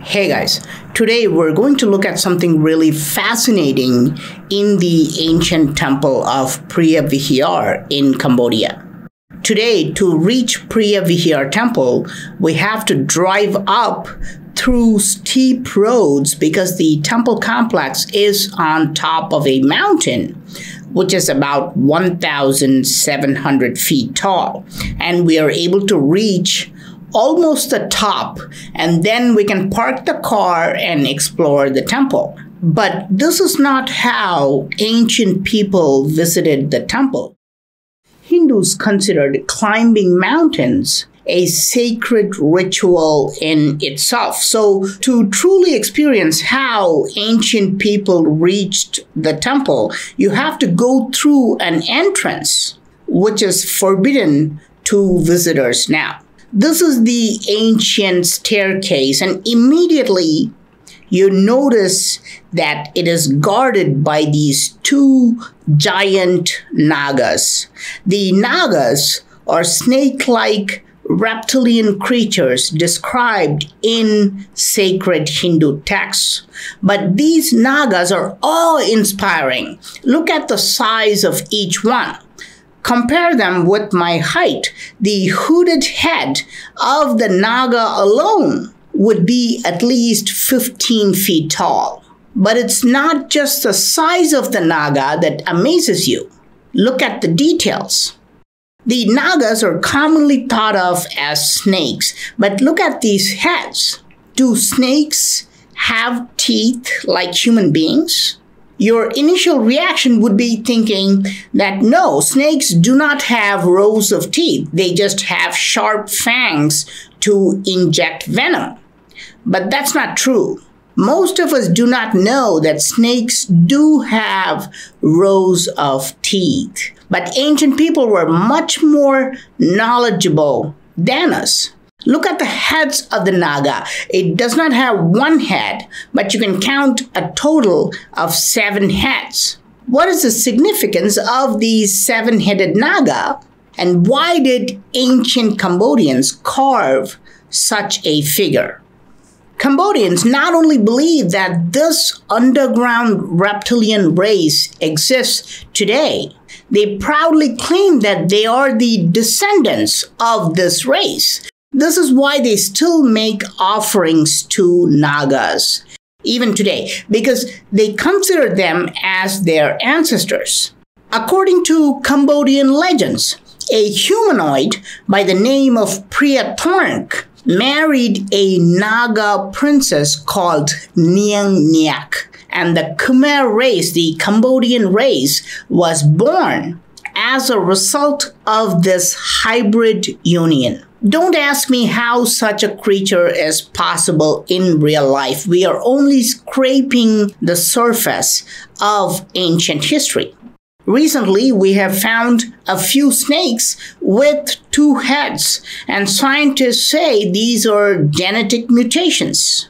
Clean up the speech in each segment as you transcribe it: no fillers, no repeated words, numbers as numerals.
Hey guys, today we're going to look at something really fascinating in the ancient temple of Preah Vihear in Cambodia. Today, to reach Preah Vihear temple, we have to drive up through steep roads because the temple complex is on top of a mountain, which is about 1,700 feet tall, and we are able to reach almost the top, and then we can park the car and explore the temple. But this is not how ancient people visited the temple. Hindus considered climbing mountains a sacred ritual in itself. So to truly experience how ancient people reached the temple, you have to go through an entrance, which is forbidden to visitors now. This is the ancient staircase, and immediately you notice that it is guarded by these two giant Nagas. The Nagas are snake-like reptilian creatures described in sacred Hindu texts. But these Nagas are awe-inspiring. Look at the size of each one. Compare them with my height. The hooded head of the Naga alone would be at least 15 feet tall. But it's not just the size of the Naga that amazes you. Look at the details. The Nagas are commonly thought of as snakes, but look at these heads. Do snakes have teeth like human beings? Your initial reaction would be thinking that no, snakes do not have rows of teeth. They just have sharp fangs to inject venom. But that's not true. Most of us do not know that snakes do have rows of teeth. But ancient people were much more knowledgeable than us. Look at the heads of the Naga. It does not have one head, but you can count a total of 7 heads. What is the significance of these 7-headed Naga? And why did ancient Cambodians carve such a figure? Cambodians not only believe that this underground reptilian race exists today, they proudly claim that they are the descendants of this race. This is why they still make offerings to Nagas, even today, because they consider them as their ancestors. According to Cambodian legends, a humanoid by the name of Preah Vihear married a Naga princess called Niang Niak, and the Khmer race, the Cambodian race, was born as a result of this hybrid union. Don't ask me how such a creature is possible in real life. We are only scraping the surface of ancient history. Recently, we have found a few snakes with 2 heads, and scientists say these are genetic mutations.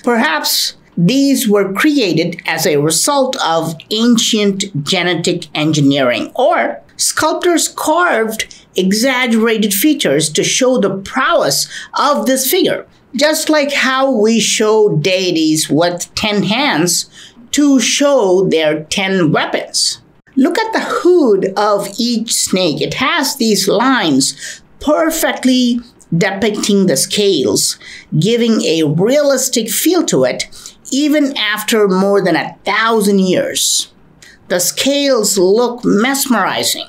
Perhaps these were created as a result of ancient genetic engineering, or sculptors carved exaggerated features to show the prowess of this figure, just like how we show deities with 10 hands to show their 10 weapons. Look at the hood of each snake. It has these lines perfectly depicting the scales, giving a realistic feel to it even after more than 1,000 years. The scales look mesmerizing.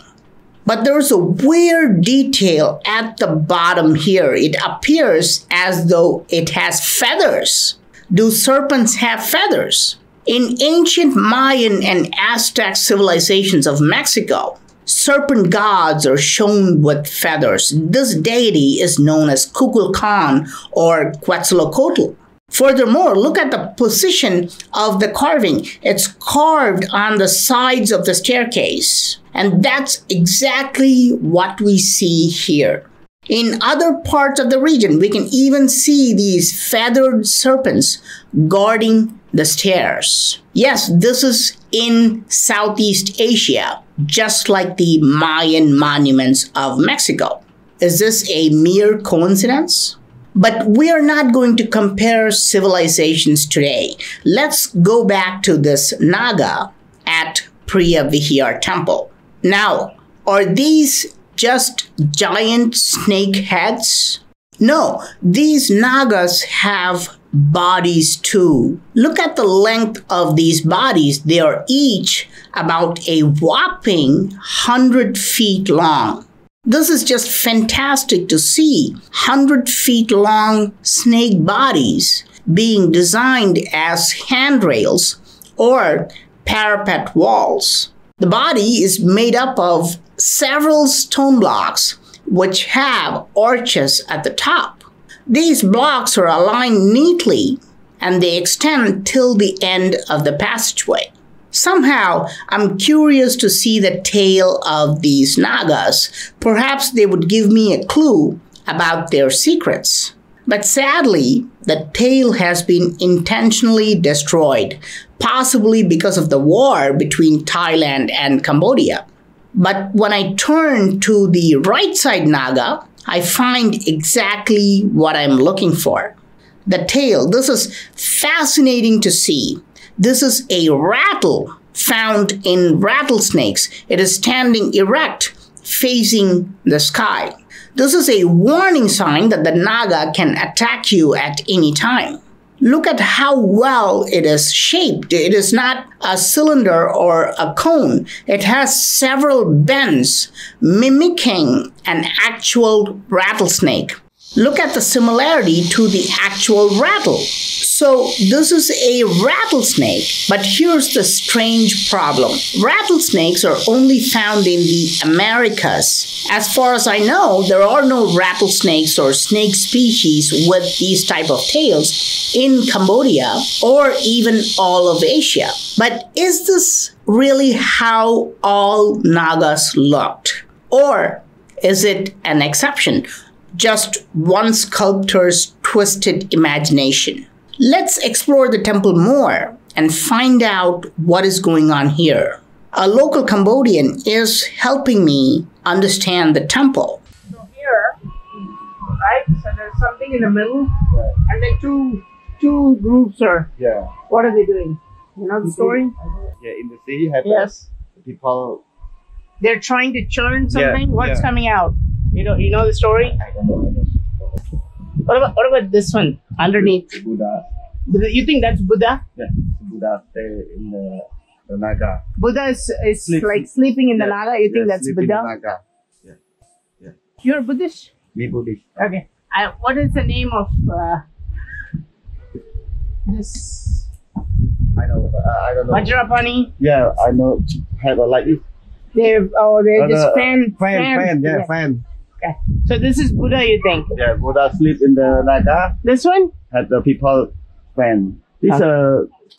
But there's a weird detail at the bottom here. It appears as though it has feathers. Do serpents have feathers? In ancient Mayan and Aztec civilizations of Mexico, serpent gods are shown with feathers. This deity is known as Kukulkan or Quetzalcoatl. Furthermore, look at the position of the carving. It's carved on the sides of the staircase. And that's exactly what we see here. In other parts of the region, we can even see these feathered serpents guarding the stairs. Yes, this is in Southeast Asia, just like the Mayan monuments of Mexico. Is this a mere coincidence? But we are not going to compare civilizations today. Let's go back to this Naga at Preah Vihear temple. Now, are these just giant snake heads? No, these Nagas have bodies too. Look at the length of these bodies. They are each about a whopping 100 feet long. This is just fantastic to see 100 feet long snake bodies being designed as handrails or parapet walls. The body is made up of several stone blocks which have arches at the top. These blocks are aligned neatly and they extend till the end of the passageway. Somehow, I'm curious to see the tail of these Nagas. Perhaps they would give me a clue about their secrets. But sadly, the tail has been intentionally destroyed, possibly because of the war between Thailand and Cambodia. But when I turn to the right side Naga, I find exactly what I'm looking for. The tail, this is fascinating to see. This is a rattle found in rattlesnakes. It is standing erect, facing the sky. This is a warning sign that the Naga can attack you at any time. Look at how well it is shaped. It is not a cylinder or a cone. It has several bends, mimicking an actual rattlesnake. Look at the similarity to the actual rattle. So this is a rattlesnake, but here's the strange problem. Rattlesnakes are only found in the Americas. As far as I know, there are no rattlesnakes or snake species with these type of tails in Cambodia or even all of Asia. But is this really how all Nagas looked? Or is it an exception? Just one sculptor's twisted imagination. Let's explore the temple more and find out what is going on here. A local Cambodian is helping me understand the temple. So here, right, so there's something in the middle, and then two groups are, what are they doing? You know the story? Yeah, in the sea, have people. They're trying to churn something. What's coming out? You know the story? I don't know. What about this one underneath? Buddha. You think that's Buddha? Yeah, Buddha stay in the Naga. Buddha is like sleeping in the Naga. You think that's Buddha? Naga. Yeah. You're Buddhist? Me Buddhist. Okay. What is the name of this? I don't know. Vajrapani? Yeah, I know. Have a like it. They're just fan. Fan. Okay. So this is Buddha, you think? Yeah, Buddha sleep in the Naga. This one? Had the people fan. This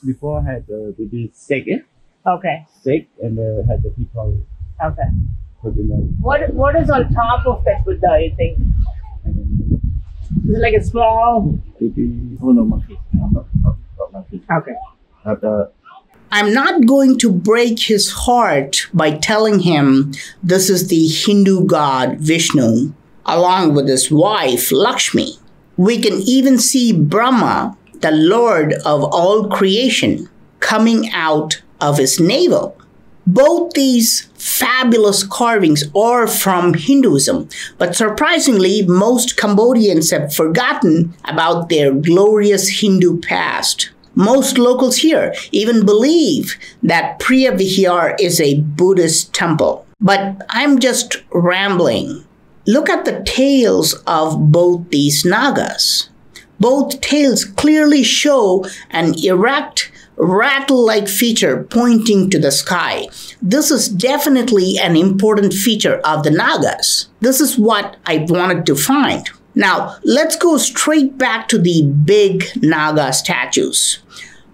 before had the baby sick. Okay. Sick and had the people. Okay. Put in the. What is on top of that Buddha, you think? Is it like a small? Baby. Oh no, monkey. Not monkey. Okay. Had the. I'm not going to break his heart by telling him this is the Hindu god Vishnu, along with his wife Lakshmi. We can even see Brahma, the lord of all creation, coming out of his navel. Both these fabulous carvings are from Hinduism, but surprisingly, most Cambodians have forgotten about their glorious Hindu past. Most locals here even believe that Preah Vihear is a Buddhist temple. But I'm just rambling. Look at the tails of both these Nagas. Both tails clearly show an erect, rattle-like feature pointing to the sky. This is definitely an important feature of the Nagas. This is what I wanted to find. Now, let's go straight back to the big Naga statues.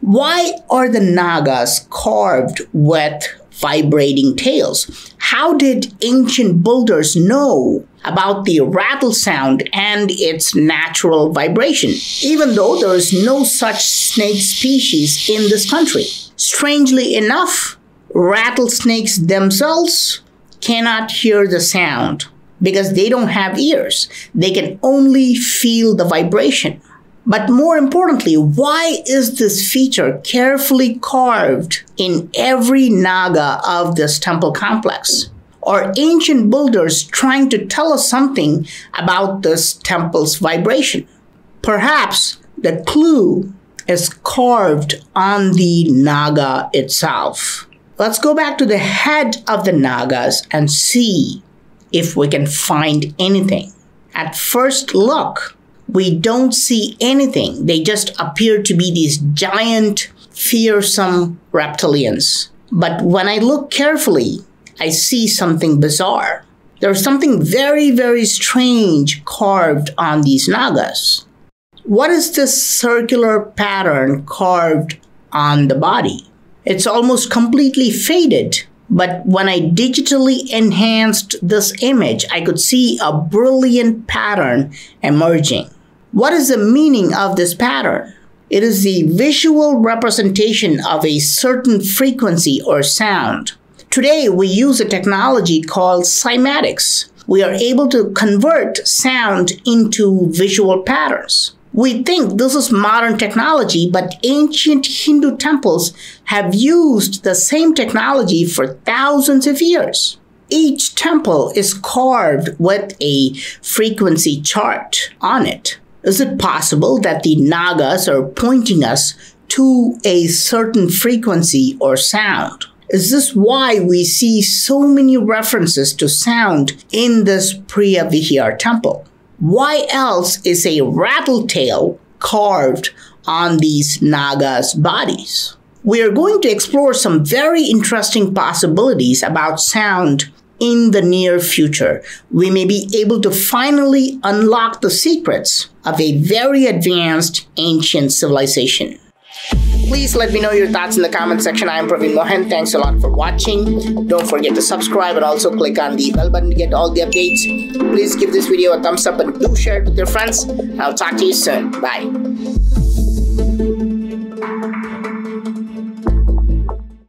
Why are the Nagas carved with vibrating tails? How did ancient builders know about the rattle sound and its natural vibration, even though there is no such snake species in this country? Strangely enough, rattlesnakes themselves cannot hear the sound. because they don't have ears. They can only feel the vibration. But more importantly, why is this feature carefully carved in every Naga of this temple complex? Are ancient builders trying to tell us something about this temple's vibration? Perhaps the clue is carved on the Naga itself. Let's go back to the head of the Nagas and see if we can find anything. At first look, we don't see anything. They just appear to be these giant, fearsome reptilians. But when I look carefully, I see something bizarre. There's something very, very strange carved on these Nagas. What is this circular pattern carved on the body? It's almost completely faded, but when I digitally enhanced this image, I could see a brilliant pattern emerging. What is the meaning of this pattern? It is the visual representation of a certain frequency or sound. Today, we use a technology called cymatics. We are able to convert sound into visual patterns. We think this is modern technology, but ancient Hindu temples have used the same technology for thousands of years. Each temple is carved with a frequency chart on it. Is it possible that the Nagas are pointing us to a certain frequency or sound? Is this why we see so many references to sound in this Preah Vihear temple? Why else is a rattle tail carved on these Nagas' bodies? We are going to explore some very interesting possibilities about sound in the near future. We may be able to finally unlock the secrets of a very advanced ancient civilization. Please let me know your thoughts in the comment section. I am Praveen Mohan. Thanks a lot for watching. Don't forget to subscribe and also click on the bell button to get all the updates. Please give this video a thumbs up and do share it with your friends. I'll talk to you soon. Bye.